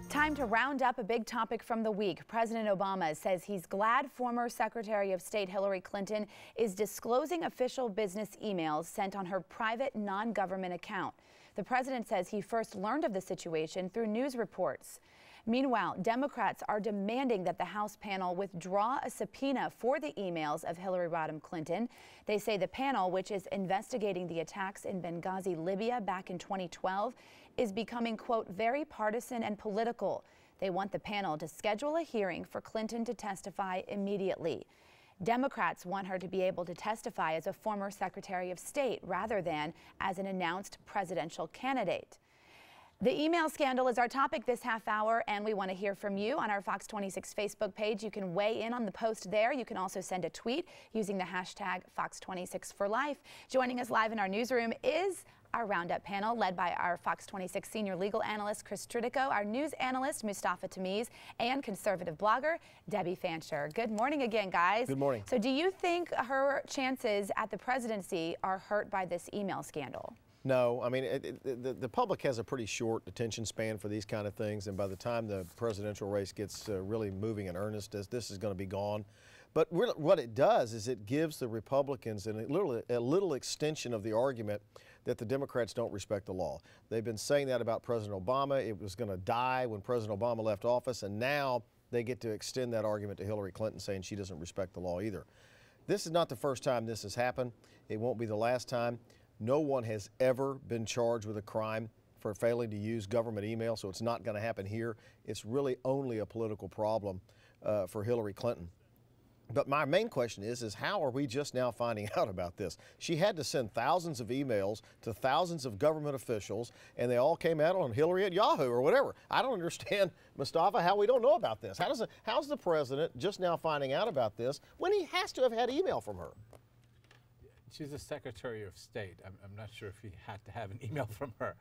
Time to round up a big topic from the week. President Obama says he's glad former Secretary of State Hillary Clinton is disclosing official business emails sent on her private non-government account. The president says he first learned of the situation through news reports. Meanwhile, Democrats are demanding that the House panel withdraw a subpoena for the emails of Hillary Rodham Clinton. They say the panel, which is investigating the attacks in Benghazi, Libya back in 2012, is becoming, quote, very partisan and political. They want the panel to schedule a hearing for Clinton to testify immediately. Democrats want her to be able to testify as a former Secretary of State rather than as an announced presidential candidate. The email scandal is our topic this half hour, and we want to hear from you on our Fox 26 Facebook page. You can weigh in on the post there. You can also send a tweet using the hashtag Fox26forlife. Joining us live in our newsroom is our Roundup panel, led by our Fox 26 senior legal analyst, Chris Tritico, our news analyst, Mustafa Tamiz, and conservative blogger, Debbie Fancher. Good morning again, guys. Good morning. So do you think her chances at the presidency are hurt by this email scandal? No, I mean, the public has a pretty short attention span for these kind of things, and by the time the presidential race gets really moving in earnest, this is going to be gone. But what it does is it gives the Republicans a little extension of the argument that the Democrats don't respect the law. They've been saying that about President Obama. It was going to die when President Obama left office, and now they get to extend that argument to Hillary Clinton, saying she doesn't respect the law either. This is not the first time this has happened. It won't be the last time. No one has ever been charged with a crime for failing to use government email, so it's not going to happen here. It's really only a political problem for Hillary Clinton. But my main question is how are we just now finding out about this? She had to send thousands of emails to thousands of government officials, and they all came out on Hillary at Yahoo or whatever. I don't understand, Mustafa, how we don't know about this. How's the president just now finding out about this when he has to have had email from her? She's a Secretary of State. I'm not sure if he had to have an email from her.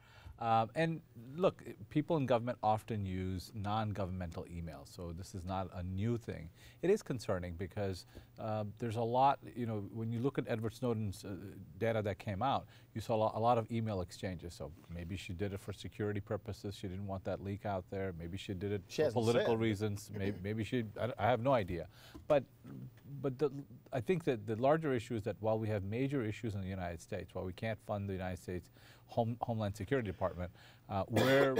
And look, people in government often use non-governmental emails, so this is not a new thing. It is concerning because there's a lot, when you look at Edward Snowden's data that came out, you saw a lot of email exchanges. So maybe she did it for security purposes. She didn't want that leak out there. Maybe she did it for political reasons. Maybe I have no idea. But I think that the larger issue is that while we have major issues in the United States, while we can't fund the United States Homeland Security Department, we're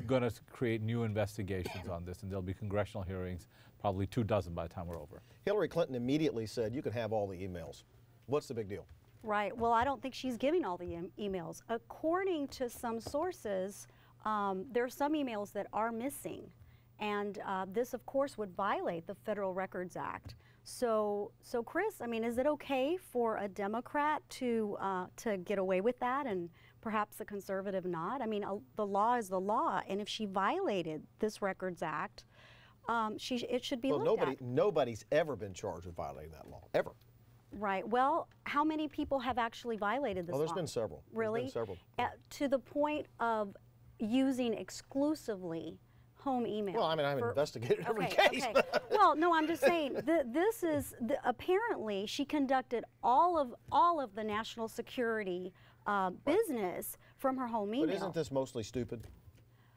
going to create new investigations on this, and there'll be congressional hearings, probably 24 by the time we're over. Hillary Clinton immediately said, you can have all the emails. What's the big deal? Right. Well, I don't think she's giving all the emails. According to some sources, there are some emails that are missing. And this, of course, would violate the Federal Records Act. So Chris, I mean, is it okay for a Democrat to get away with that and perhaps a conservative not? I mean, the law is the law, and if she violated this Records Act, it should be looked at. Nobody's ever been charged with violating that law, ever. Right. Well, how many people have actually violated this law? Oh, there's been several. Really? There's been several. To the point of using exclusively home email. Well, I mean, I've investigated every case. Okay. Well, no, I'm just saying this is apparently she conducted all of the national security business from her home email. But isn't this mostly stupid?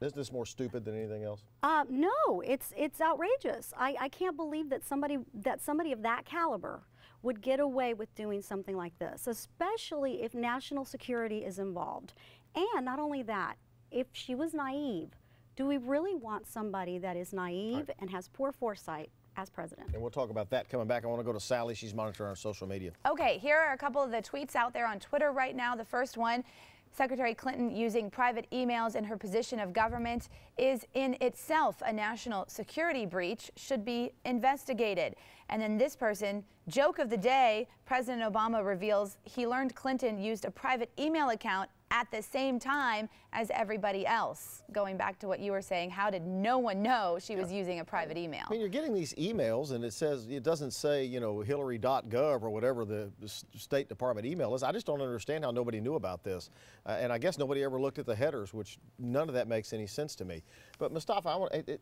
Isn't this more stupid than anything else? No, it's outrageous. I can't believe that somebody of that caliber would get away with doing something like this, especially if national security is involved. And not only that, if she was naive, do we really want somebody that is naive and has poor foresight as president? And we'll talk about that coming back. I want to go to Sally. She's monitoring our social media. Okay, here are a couple of the tweets out there on Twitter right now. The first one, Secretary Clinton using private emails in her position of government is in itself a national security breach, should be investigated. And then this person, joke of the day, President Obama reveals he learned Clinton used a private email account at the same time as everybody else. Going back to what you were saying, how did no one know she was using a private email? I mean, you're getting these emails and it doesn't say, Hillary.gov or whatever the State Department email is. I just don't understand how nobody knew about this. And I guess nobody ever looked at the headers, which none of that makes any sense to me. But Mustafa, it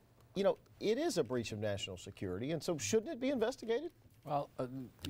is a breach of national security, and so shouldn't it be investigated? Well,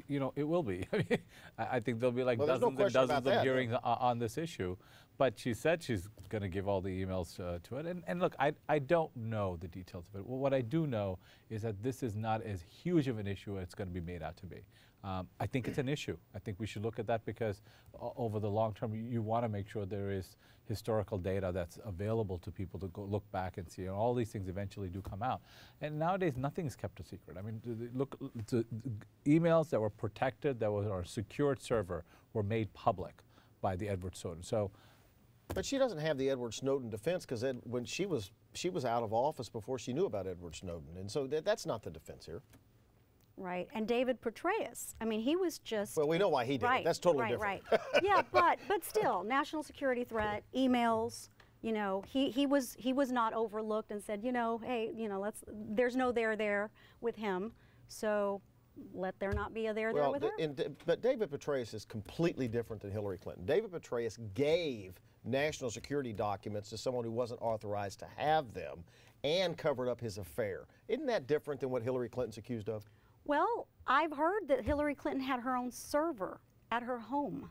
you know, it will be. I mean, I think there'll be like Well, there's no dozens and question about dozens of that, hearings on this issue. But she said she's going to give all the emails to it. And look, I don't know the details of it. Well, what I do know is that this is not as huge of an issue as it's going to be made out to be. I think it's an issue. I think we should look at that because over the long term, you want to make sure there is historical data that's available to people to go look back and see. And all these things eventually do come out. And nowadays, nothing's kept a secret. I mean, look, the emails that were protected, that were on a secured server, were made public by the Edward Snowden. So, But she doesn't have the Edward Snowden defense because when she was out of office before she knew about Edward Snowden, and so that's not the defense here. Right, and David Petraeus. I mean, he was just Well, we know why he did it. That's totally different. Right. Yeah, but still, national security threat, emails. You know, he was not overlooked and said, you know, hey, you know, there's no there with him, so let there not be a there with her. But David Petraeus is completely different than Hillary Clinton. David Petraeus gave national security documents to someone who wasn't authorized to have them and covered up his affair. Isn't that different than what Hillary Clinton's accused of? Well, I've heard that Hillary Clinton had her own server at her home.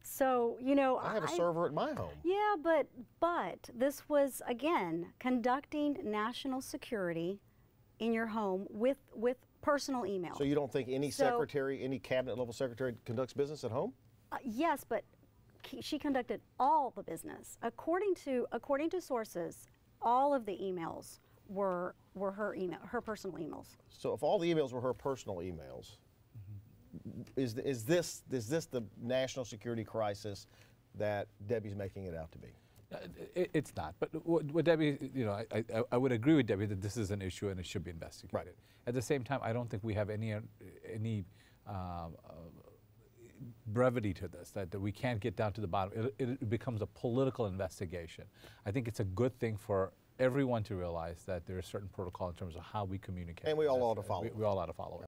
So, you know, I have a server at my home. Yeah, but this was, again, conducting national security in your home with personal email. So you don't think any secretary, any cabinet level secretary conducts business at home? Yes, but she conducted all the business. According to sources, all of the emails were her personal emails. So if all the emails were her personal emails, is this the national security crisis that Debbie's making it out to be? It's not. But what Debbie, you know, I would agree with Debbie that this is an issue and it should be investigated. Right. At the same time, I don't think we have any brevity to this, that we can't get down to the bottom. It becomes a political investigation. I think it's a good thing for everyone to realize that there is certain protocol in terms of how we communicate. And we all ought to follow it. We all ought to follow it.